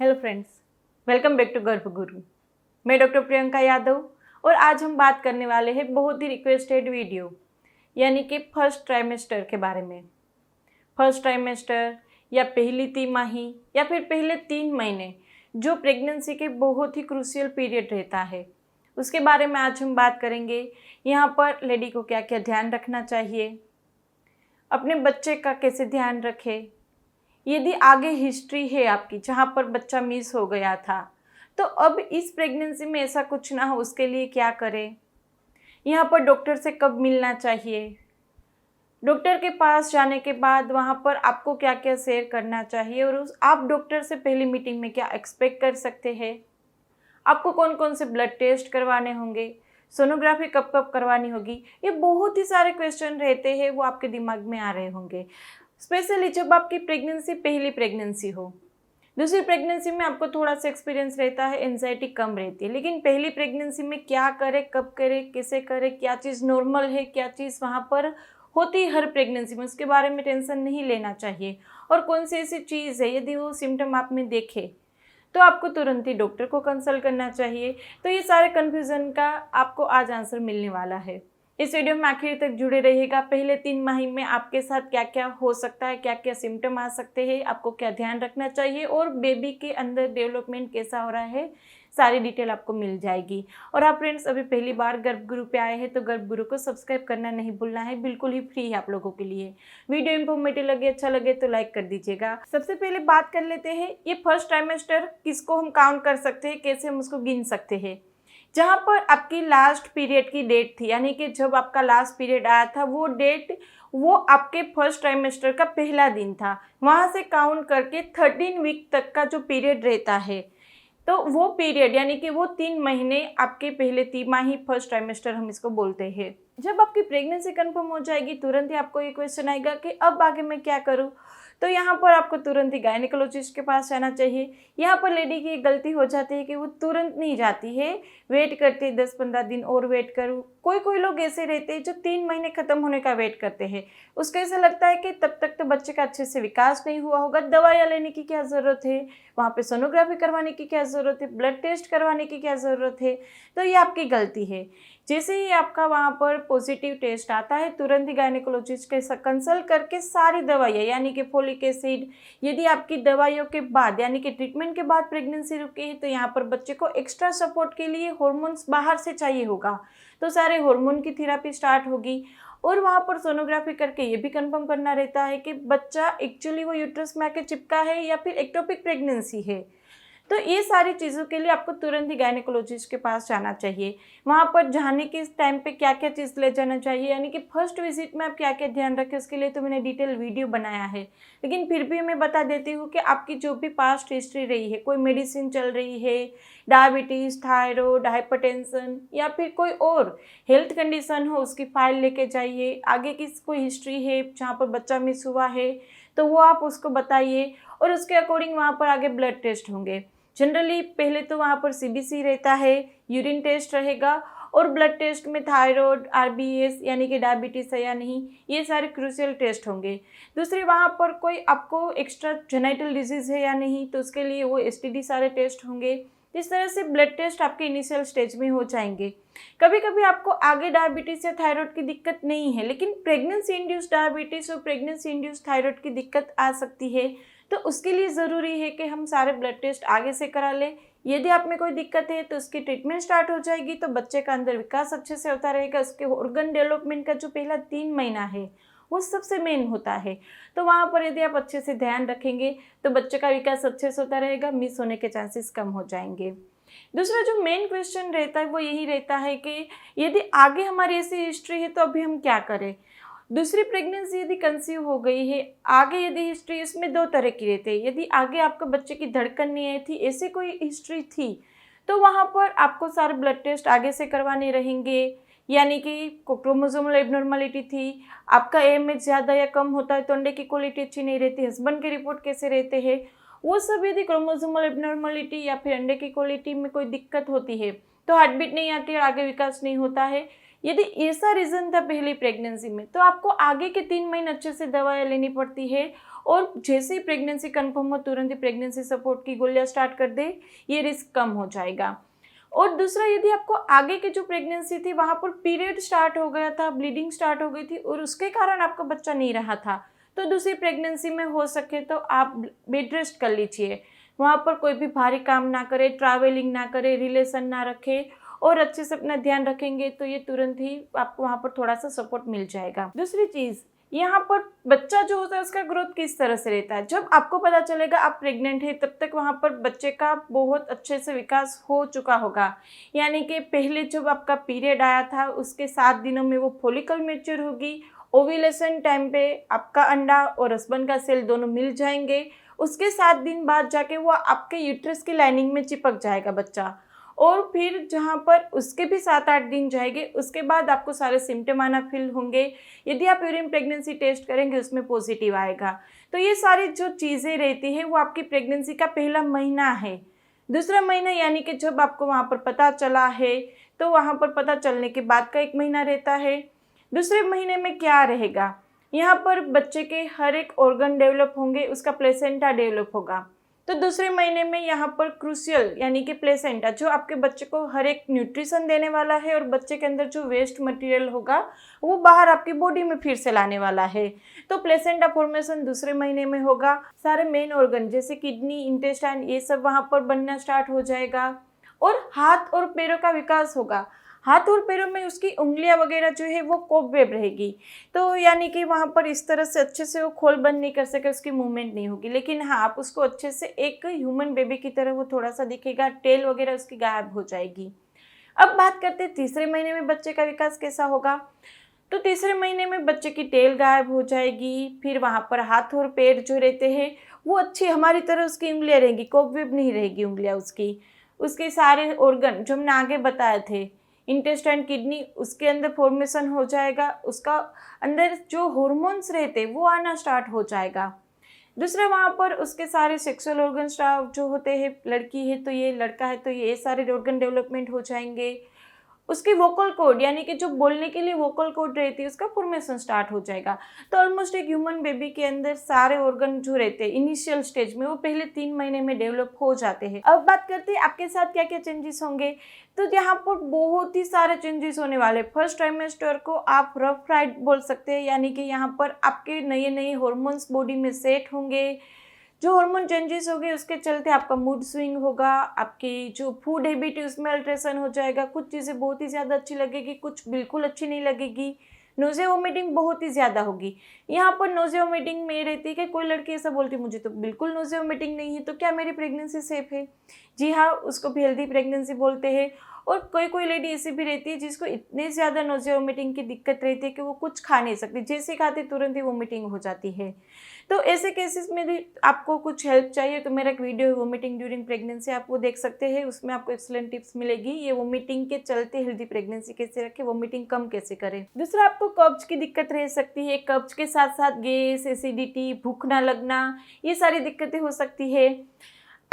Hello friends, welcome back to Garbhguru. मैं doctor Priyanka Yadav और आज हम बात करने वाले हैं बहुत ही रिक्वेस्टेड वीडियो यानी कि फर्स्ट ट्राइमेस्टर के बारे में। फर्स्ट ट्राइमेस्टर या पहली तिमाही या फिर पहले 3 महीने जो प्रेगनेंसी के बहुत ही क्रूशियल पीरियड रहता है, उसके बारे में आज हम बात करेंगे। यहाँ पर लेडी को क्या क्या ध्यान रखना चाहिए, अपने बच्चे का कैसे ध्यान रखें, यदि आगे हिस्ट्री है आपकी जहाँ पर बच्चा मिस हो गया था तो अब इस प्रेगनेंसी में ऐसा कुछ ना हो उसके लिए क्या करें, यहाँ पर डॉक्टर से कब मिलना चाहिए, डॉक्टर के पास जाने के बाद वहाँ पर आपको क्या क्या शेयर करना चाहिए और आप डॉक्टर से पहली मीटिंग में क्या एक्सपेक्ट कर सकते हैं, आपको कौन कौन से ब्लड टेस्ट करवाने होंगे, सोनोग्राफी कब कब करवानी होगी। ये बहुत ही सारे क्वेश्चन रहते हैं, वो आपके दिमाग में आ रहे होंगे, स्पेशली जब आपकी प्रेगनेंसी पहली प्रेगनेंसी हो। दूसरी प्रेगनेंसी में आपको थोड़ा सा एक्सपीरियंस रहता है, एंजाइटी कम रहती है, लेकिन पहली प्रेगनेंसी में क्या करें, कब करें, कैसे करें, क्या चीज़ नॉर्मल है, क्या चीज़ वहाँ पर होती है हर प्रेगनेंसी में, उसके बारे में टेंशन नहीं लेना चाहिए। और कौन सी ऐसी चीज़ है यदि वो सिम्टम आप में देखे तो आपको तुरंत ही डॉक्टर को कंसल्ट करना चाहिए। तो ये सारे कन्फ्यूज़न का आपको आज आंसर मिलने वाला है। इस वीडियो में आखिर तक जुड़े रहिएगा। पहले 3 माह में आपके साथ क्या क्या हो सकता है, क्या क्या सिम्टम आ सकते हैं, आपको क्या ध्यान रखना चाहिए और बेबी के अंदर डेवलपमेंट कैसा हो रहा है, सारी डिटेल आपको मिल जाएगी। और आप फ्रेंड्स अभी पहली बार गर्भगुरु पे आए हैं तो गर्भगुरु को सब्सक्राइब करना नहीं भूलना है, बिल्कुल ही फ्री है आप लोगों के लिए। वीडियो इंफॉर्मेटिव लगे, अच्छा लगे तो लाइक कर दीजिएगा। सबसे पहले बात कर लेते हैं ये फर्स्ट ट्राइमेस्टर किसको हम काउंट कर सकते हैं, कैसे हम उसको गिन सकते हैं। जहाँ पर आपकी लास्ट पीरियड की डेट थी, यानी कि जब आपका लास्ट पीरियड आया था वो डेट वो आपके फर्स्ट ट्राइमेस्टर का पहला दिन था, वहाँ से काउंट करके 13 वीक तक का जो पीरियड रहता है तो वो पीरियड यानी कि वो 3 महीने आपके पहले तिमाही फर्स्ट ट्राइमेस्टर हम इसको बोलते हैं। जब आपकी प्रेगनेंसी कंफर्म हो जाएगी तुरंत ही आपको ये क्वेश्चन आएगा कि अब आगे मैं क्या करूँ, तो यहाँ पर आपको तुरंत ही गायनेकोलॉजिस्ट के पास जाना चाहिए। यहाँ पर लेडी की गलती हो जाती है कि वो तुरंत नहीं जाती है, वेट करती है 10-15 दिन और वेट करूँ। कोई लोग ऐसे रहते हैं जो 3 महीने ख़त्म होने का वेट करते हैं, उसको ऐसा लगता है कि तब तक तो बच्चे का अच्छे से विकास नहीं हुआ होगा, दवाइयाँ लेने की क्या ज़रूरत है, वहाँ पे सोनोग्राफी करवाने की क्या ज़रूरत है, ब्लड टेस्ट करवाने की क्या ज़रूरत है। तो ये आपकी गलती है। जैसे ही आपका वहाँ पर पॉजिटिव टेस्ट आता है तुरंत ही गायनेकोलॉजिस्ट के साथ कंसल्ट करके सारी दवाइयाँ यानी कि फोलिक एसिड, यदि आपकी दवाइयों के बाद यानी कि ट्रीटमेंट के बाद प्रेगनेंसी रुकी है तो यहाँ पर बच्चे को एक्स्ट्रा सपोर्ट के लिए हार्मोन्स बाहर से चाहिए होगा, तो सारे हार्मोन की थेरेपी स्टार्ट होगी। और वहाँ पर सोनोग्राफी करके ये भी कंफर्म करना रहता है कि बच्चा एक्चुअली वो यूट्रस में आके चिपका है या फिर एक्टोपिक प्रेगनेंसी है। तो ये सारी चीज़ों के लिए आपको तुरंत ही गायनेकोलॉजिस्ट के पास जाना चाहिए। वहाँ पर जाने के टाइम पे क्या क्या चीज़ ले जाना चाहिए, यानी कि फर्स्ट विजिट में आप क्या क्या ध्यान रखें उसके लिए तो मैंने डिटेल वीडियो बनाया है, लेकिन फिर भी मैं बता देती हूँ कि आपकी जो भी पास्ट हिस्ट्री रही है, कोई मेडिसिन चल रही है, डायबिटीज़, थायराइड, हाइपरटेंशन या फिर कोई और हेल्थ कंडीशन हो उसकी फाइल लेके जाइए। आगे की कोई हिस्ट्री है जहाँ पर बच्चा मिस हुआ है तो वो आप उसको बताइए और उसके अकॉर्डिंग वहाँ पर आगे ब्लड टेस्ट होंगे। जनरली पहले तो वहाँ पर सीबीसी रहता है, यूरिन टेस्ट रहेगा और ब्लड टेस्ट में थायराइड, आरबीएस यानी कि डायबिटीज़ है या नहीं, ये सारे क्रूशियल टेस्ट होंगे। दूसरी वहाँ पर कोई आपको एक्स्ट्रा जेनेटिक डिजीज़ है या नहीं तो उसके लिए वो एसटीडी सारे टेस्ट होंगे। इस तरह से ब्लड टेस्ट आपके इनिशियल स्टेज में हो जाएंगे। कभी कभी आपको आगे डायबिटीज़ या थायराइड की दिक्कत नहीं है लेकिन प्रेगनेंसी इंड्यूस्ड डायबिटीज़ और प्रेगनेंसी इंड्यूस्ड थायराइड की दिक्कत आ सकती है, तो उसके लिए ज़रूरी है कि हम सारे ब्लड टेस्ट आगे से करा लें। यदि आप में कोई दिक्कत है तो उसकी ट्रीटमेंट स्टार्ट हो जाएगी, तो बच्चे का अंदर विकास अच्छे से होता रहेगा। उसके ऑर्गन डेवलपमेंट का जो पहला 3 महीना है वो सबसे मेन होता है, तो वहाँ पर यदि आप अच्छे से ध्यान रखेंगे तो बच्चे का विकास अच्छे से होता रहेगा, मिस होने के चांसेस कम हो जाएंगे। दूसरा जो मेन क्वेश्चन रहता है वो यही रहता है कि यदि आगे हमारी ऐसी हिस्ट्री है तो अभी हम क्या करें। दूसरी प्रेगनेंसी यदि कंसीव हो गई है, आगे यदि हिस्ट्री, इसमें 2 तरह की रहती है। यदि आगे आपका बच्चे की धड़कन नहीं आई थी, ऐसी कोई हिस्ट्री थी तो वहाँ पर आपको सारे ब्लड टेस्ट आगे से करवाने रहेंगे, यानी कि क्रोमोसोमल एबनॉर्मलिटी थी, आपका एएमएच ज़्यादा या कम होता है तो अंडे की क्वालिटी अच्छी नहीं रहती, हस्बैंड के रिपोर्ट कैसे रहते हैं, वो सब यदि क्रोमोसोमल एबनॉर्मलिटी या फिर अंडे की क्वालिटी में कोई दिक्कत होती है तो हार्ट बीट नहीं आती और आगे विकास नहीं होता है, यदि ऐसा रीज़न था पहली प्रेगनेंसी में तो आपको आगे के 3 महीने अच्छे से दवाइयाँ लेनी पड़ती है और जैसे ही प्रेगनेंसी कंफर्म हो तुरंत ही प्रेगनेंसी सपोर्ट की गोलियां स्टार्ट कर दे, ये रिस्क कम हो जाएगा। और दूसरा, यदि आपको आगे की जो प्रेगनेंसी थी वहाँ पर पीरियड स्टार्ट हो गया था, ब्लीडिंग स्टार्ट हो गई थी और उसके कारण आपका बच्चा नहीं रहा था, तो दूसरी प्रेगनेंसी में हो सके तो आप बेड रेस्ट कर लीजिए। वहाँ पर कोई भी भारी काम ना करे, ट्रैवलिंग ना करे, रिलेशन ना रखे और अच्छे से अपना ध्यान रखेंगे तो ये तुरंत ही आपको वहाँ पर थोड़ा सा सपोर्ट मिल जाएगा। दूसरी चीज़, यहाँ पर बच्चा जो होता है उसका ग्रोथ किस तरह से रहता है। जब आपको पता चलेगा आप प्रेग्नेंट है तब तक वहाँ पर बच्चे का बहुत अच्छे से विकास हो चुका होगा। यानी कि पहले जब आपका पीरियड आया था उसके 7 दिनों में वो फॉलिकल मैच्योर होगी, ओव्यूलेशन टाइम पे आपका अंडा और हस्बैंड का सेल दोनों मिल जाएंगे, उसके 7 दिन बाद जाके वो आपके यूट्रस की लाइनिंग में चिपक जाएगा बच्चा। और फिर जहाँ पर उसके भी 7-8 दिन जाएंगे उसके बाद आपको सारे सिम्टम आना फील होंगे। यदि आप यूरिन प्रेगनेंसी टेस्ट करेंगे उसमें पॉजिटिव आएगा। तो ये सारी जो चीज़ें रहती है वो आपकी प्रेगनेंसी का पहला महीना है। दूसरा महीना यानी कि जब आपको वहाँ पर पता चला है तो वहाँ पर पता चलने के बाद का 1 महीना रहता है। दूसरे महीने में क्या रहेगा, यहाँ पर बच्चे के हर एक ऑर्गन डेवलप होंगे, उसका प्लेसेंटा डेवलप होगा। तो दूसरे महीने में यहाँ पर क्रूशियल यानी कि प्लेसेंटा जो आपके बच्चे को हर एक न्यूट्रिशन देने वाला है और बच्चे के अंदर जो वेस्ट मटेरियल होगा वो बाहर आपकी बॉडी में फिर से लाने वाला है। तो प्लेसेंटा फॉर्मेशन दूसरे महीने में होगा। सारे मेन ऑर्गन जैसे किडनी, इंटेस्टाइन ये सब वहाँ पर बनना स्टार्ट हो जाएगा और हाथ और पैरों का विकास होगा। हाथ और पैरों में उसकी उंगलियां वगैरह जो है वो कोबवेब रहेगी, तो यानी कि वहाँ पर इस तरह से अच्छे से वो खोल बंद नहीं कर सके, उसकी मूवमेंट नहीं होगी। लेकिन हाँ, आप उसको अच्छे से एक ह्यूमन बेबी की तरह वो थोड़ा सा दिखेगा, टेल वगैरह उसकी गायब हो जाएगी। अब बात करते हैं तीसरे महीने में बच्चे का विकास कैसा होगा। तो तीसरे महीने में बच्चे की टेल गायब हो जाएगी, फिर वहाँ पर हाथ और पैर जो रहते हैं वो अच्छी हमारी तरह उसकी उंगलियाँ रहेंगी, कोबवेब नहीं रहेगी उंगलियाँ उसकी। उसके सारे ऑर्गन जो हमने आगे बताए थे, इंटेस्टाइन, किडनी, उसके अंदर फॉर्मेशन हो जाएगा, उसका अंदर जो हॉर्मोन्स रहते वो आना स्टार्ट हो जाएगा। दूसरा, वहाँ पर उसके सारे सेक्सुअल ऑर्गन जो होते हैं, लड़की है तो ये, लड़का है तो ये सारे ऑर्गन डेवलपमेंट हो जाएंगे। उसकी वोकल कॉर्ड यानी कि जो बोलने के लिए वोकल कॉर्ड रहती है उसका फॉर्मेशन स्टार्ट हो जाएगा। तो ऑलमोस्ट एक ह्यूमन बेबी के अंदर सारे ऑर्गन जो रहते हैं इनिशियल स्टेज में वो पहले 3 महीने में डेवलप हो जाते हैं। अब बात करते हैं आपके साथ क्या क्या चेंजेस होंगे। तो यहाँ पर बहुत ही सारे चेंजेस होने वाले। फर्स्ट ट्राइमेस्टर को आप रफ राइड बोल सकते हैं, यानी कि यहाँ पर आपके नए नए हॉर्मोन्स बॉडी में सेट होंगे। जो हार्मोन चेंजेस हो गए उसके चलते आपका मूड स्विंग होगा, आपकी जो फूड हैबिट है उसमें अल्ट्रेशन हो जाएगा। कुछ चीज़ें बहुत ही ज़्यादा अच्छी लगेगी, कुछ बिल्कुल अच्छी नहीं लगेगी। नोज़िया वोमिटिंग बहुत ही ज़्यादा होगी। यहाँ पर नोज़िया वोमिटिंग में रहती है कि कोई लड़की ऐसा बोलती है मुझे तो बिल्कुल नोज़िया वोमिटिंग नहीं है, तो क्या मेरी प्रेगनेंसी सेफ है? जी हाँ, उसको भी हेल्दी प्रेगनेंसी बोलते हैं। और कोई कोई लेडी ऐसी भी रहती है जिसको इतनी ज़्यादा नोज़िया वोमिटिंग की दिक्कत रहती है कि वो कुछ खा नहीं सकती, जैसे खाती तुरंत ही वोमिटिंग हो जाती है। तो ऐसे केसेस में भी आपको कुछ हेल्प चाहिए तो मेरा एक वीडियो है वोमिटिंग ड्यूरिंग प्रेगनेंसी, आप वो देख सकते हैं। उसमें आपको एक्सीलेंट टिप्स मिलेगी, ये वोमिटिंग के चलते हेल्दी प्रेगनेंसी कैसे रखें, वोमिटिंग कम कैसे करें। दूसरा, आपको कब्ज की दिक्कत रह सकती है। कब्ज के साथ साथ गैस, एसिडिटी, भूख ना लगना, ये सारी दिक्कतें हो सकती है।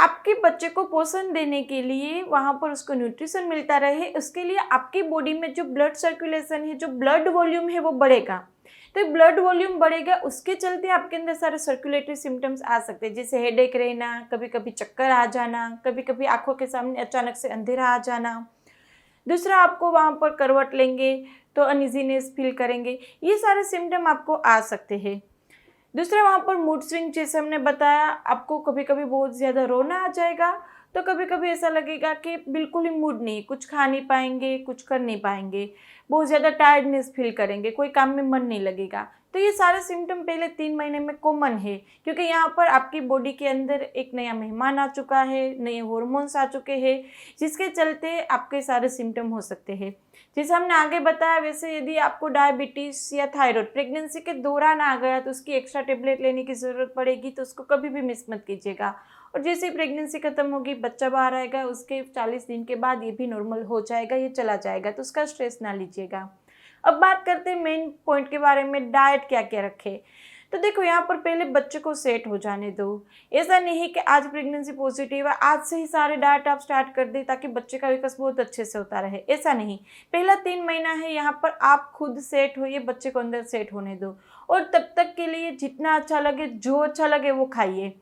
आपके बच्चे को पोषण देने के लिए, वहाँ पर उसको न्यूट्रिशन मिलता रहे, उसके लिए आपकी बॉडी में जो ब्लड सर्कुलेशन है, जो ब्लड वॉल्यूम है वो बढ़ेगा। तो ब्लड वॉल्यूम बढ़ेगा, उसके चलते आपके अंदर सारे सर्कुलेटरी सिम्टम्स आ सकते हैं, जैसे हेडेक रहना, कभी कभी चक्कर आ जाना, कभी कभी आंखों के सामने अचानक से अंधेरा आ जाना। दूसरा, आपको वहाँ पर करवट लेंगे तो अनइजीनेस फील करेंगे, ये सारे सिम्टम आपको आ सकते हैं। दूसरा, वहाँ पर मूड स्विंग, जैसे हमने बताया, आपको कभी कभी बहुत ज़्यादा रोना आ जाएगा, तो कभी कभी ऐसा लगेगा कि बिल्कुल ही मूड नहीं, कुछ खा नहीं पाएंगे, कुछ कर नहीं पाएंगे, बहुत ज़्यादा टायर्डनेस फील करेंगे, कोई काम में मन नहीं लगेगा। तो ये सारे सिम्टम पहले 3 महीने में कॉमन है, क्योंकि यहाँ पर आपकी बॉडी के अंदर एक नया मेहमान आ चुका है, नए हॉर्मोन्स आ चुके हैं, जिसके चलते आपके सारे सिम्टम हो सकते हैं। जैसे हमने आगे बताया, वैसे यदि आपको डायबिटीज़ या थायराइड प्रेगनेंसी के दौरान आ गया तो उसकी एक्स्ट्रा टेबलेट लेने की ज़रूरत पड़ेगी, तो उसको कभी भी मिस मत कीजिएगा। और जैसे ही प्रेगनेंसी खत्म होगी, बच्चा बाहर आएगा, उसके 40 दिन के बाद ये भी नॉर्मल हो जाएगा, ये चला जाएगा, तो उसका स्ट्रेस ना लीजिएगा। अब बात करते हैं मेन पॉइंट के बारे में, डाइट क्या क्या रखें। तो देखो, यहाँ पर पहले बच्चे को सेट हो जाने दो। ऐसा नहीं है कि आज प्रेगनेंसी पॉजिटिव है, आज से ही सारे डाइट आप स्टार्ट कर दें ताकि बच्चे का विकास बहुत अच्छे से होता रहे, ऐसा नहीं। पहला 3 महीना है, यहाँ पर आप खुद सेट होइए, बच्चे को अंदर सेट होने दो। और तब तक के लिए जितना अच्छा लगे, जो अच्छा लगे वो खाइए।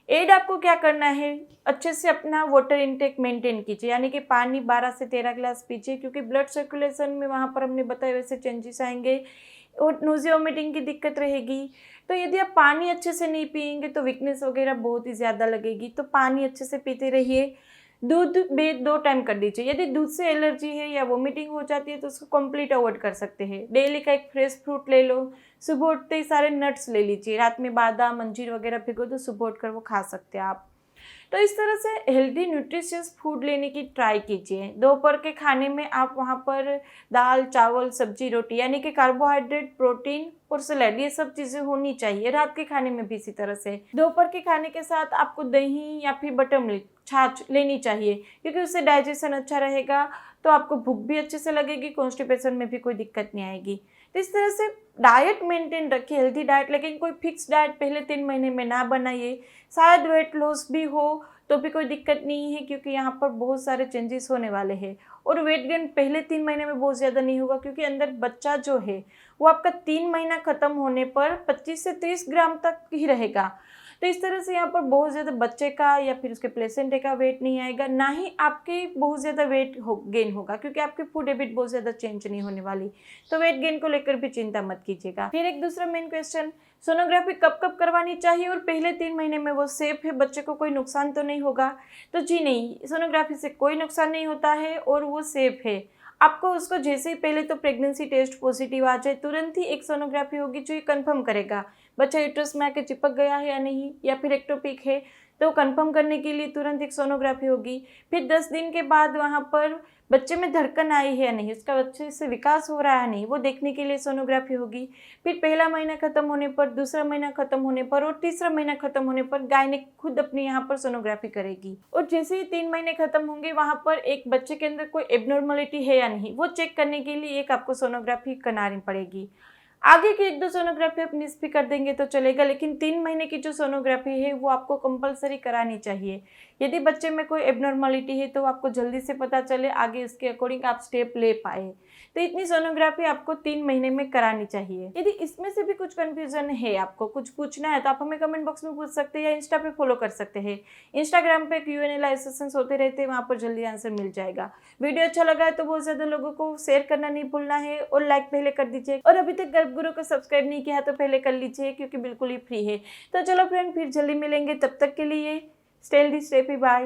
एड आपको क्या करना है, अच्छे से अपना वाटर इनटेक मेंटेन कीजिए, यानी कि पानी 12 से 13 ग्लास पीजिए, क्योंकि ब्लड सर्कुलेशन में वहाँ पर हमने बताया वैसे चेंजेस आएंगे और नोज़िया वोमिटिंग की दिक्कत रहेगी। तो यदि आप पानी अच्छे से नहीं पिएंगे तो वीकनेस वगैरह बहुत ही ज़्यादा लगेगी। तो पानी अच्छे से पीते रहिए। दूध भी 2 टाइम कर लीजिए। यदि दूध से एलर्जी है या वोमिटिंग हो जाती है तो उसको कंप्लीट अवॉइड कर सकते हैं। डेली का एक फ्रेश फ्रूट ले लो, सुबह उठते ही सारे नट्स ले लीजिए, रात में बादाम अंजीर वगैरह भिगो दो, सुबह उठकर वो खा सकते हैं आप। तो इस तरह से हेल्दी न्यूट्रिशियस फूड लेने की ट्राई कीजिए। दोपहर के खाने में आप वहाँ पर दाल चावल सब्जी रोटी, यानी कि कार्बोहाइड्रेट प्रोटीन और सलाद, ये सब चीज़ें होनी चाहिए। रात के खाने में भी इसी तरह से दोपहर के खाने के साथ आपको दही या फिर बटर मिल्क छाछ लेनी चाहिए, क्योंकि उससे डाइजेशन अच्छा रहेगा, तो आपको भूख भी अच्छे से लगेगी, कॉन्स्टिपेशन में भी कोई दिक्कत नहीं आएगी। तो इस तरह से डाइट मेंटेन रखिए, हेल्दी डाइट, लेकिन कोई फिक्स डाइट पहले 3 महीने में ना बनाइए। शायद वेट लॉस भी हो तो भी कोई दिक्कत नहीं है, क्योंकि यहाँ पर बहुत सारे चेंजेस होने वाले हैं। और वेट गेन पहले 3 महीने में बहुत ज़्यादा नहीं होगा, क्योंकि अंदर बच्चा जो है वो आपका 3 महीना ख़त्म होने पर 25 से 30 ग्राम तक ही रहेगा। तो इस तरह से यहाँ पर बहुत ज़्यादा बच्चे का या फिर उसके प्लेसेंटे का वेट नहीं आएगा, ना ही आपके बहुत ज़्यादा वेट गेन होगा, क्योंकि आपकी फूड हैबिट बहुत ज़्यादा चेंज नहीं होने वाली। तो वेट गेन को लेकर भी चिंता मत कीजिएगा। फिर एक दूसरा मेन क्वेश्चन, सोनोग्राफी कब कब करवानी चाहिए और पहले 3 महीने में वो सेफ है, बच्चे को कोई नुकसान तो नहीं होगा? तो जी नहीं, सोनोग्राफी से कोई नुकसान नहीं होता है और वो सेफ है। आपको उसको जैसे ही पहले तो प्रेगनेंसी टेस्ट पॉजिटिव आ जाए, तुरंत ही एक सोनोग्राफी होगी जो ये कंफर्म करेगा बच्चा यूट्रस में आके चिपक गया है या नहीं, या फिर एक्टोपिक है, तो कंफर्म करने के लिए तुरंत एक सोनोग्राफी होगी। फिर 10 दिन के बाद वहाँ पर बच्चे में धड़कन आई है या नहीं, उसका बच्चे से विकास हो रहा है नहीं, वो देखने के लिए सोनोग्राफी होगी। फिर पहला महीना खत्म होने पर, दूसरा महीना खत्म होने पर और तीसरा महीना खत्म होने पर गायनिक खुद अपनी यहाँ पर सोनोग्राफी करेगी। और जैसे ही 3 महीने खत्म होंगे, वहाँ पर एक बच्चे के अंदर कोई एबनॉर्मलिटी है या नहीं, वो चेक करने के लिए एक आपको सोनोग्राफी करानी पड़ेगी। आगे की 1-2 सोनोग्राफी आप मिस भी कर देंगे तो चलेगा, लेकिन 3 महीने की जो सोनोग्राफी है वो आपको कंपलसरी करानी चाहिए। यदि बच्चे में कोई एबनॉर्मलिटी है तो आपको जल्दी से पता चले, आगे उसके अकॉर्डिंग आप स्टेप ले पाए। तो इतनी सोनोग्राफी आपको 3 महीने में करानी चाहिए। यदि इसमें से भी कुछ कन्फ्यूजन है, आपको कुछ पूछना है, तो आप हमें कमेंट बॉक्स में पूछ सकते हैं या इंस्टा पे फॉलो कर सकते हैं। इंस्टाग्राम पे Q&A लाइव सेशंस होते रहते हैं, वहाँ पर जल्दी आंसर मिल जाएगा। वीडियो अच्छा लगा है तो बहुत ज़्यादा लोगों को शेयर करना नहीं भूलना है और लाइक पहले कर दीजिए। और अभी तक गर्भगुरु को सब्सक्राइब नहीं किया है तो पहले कर लीजिए, क्योंकि बिल्कुल ही फ्री है। तो चलो फ्रेंड, फिर जल्दी मिलेंगे, तब तक के लिए stay healthy, stay happy, bye.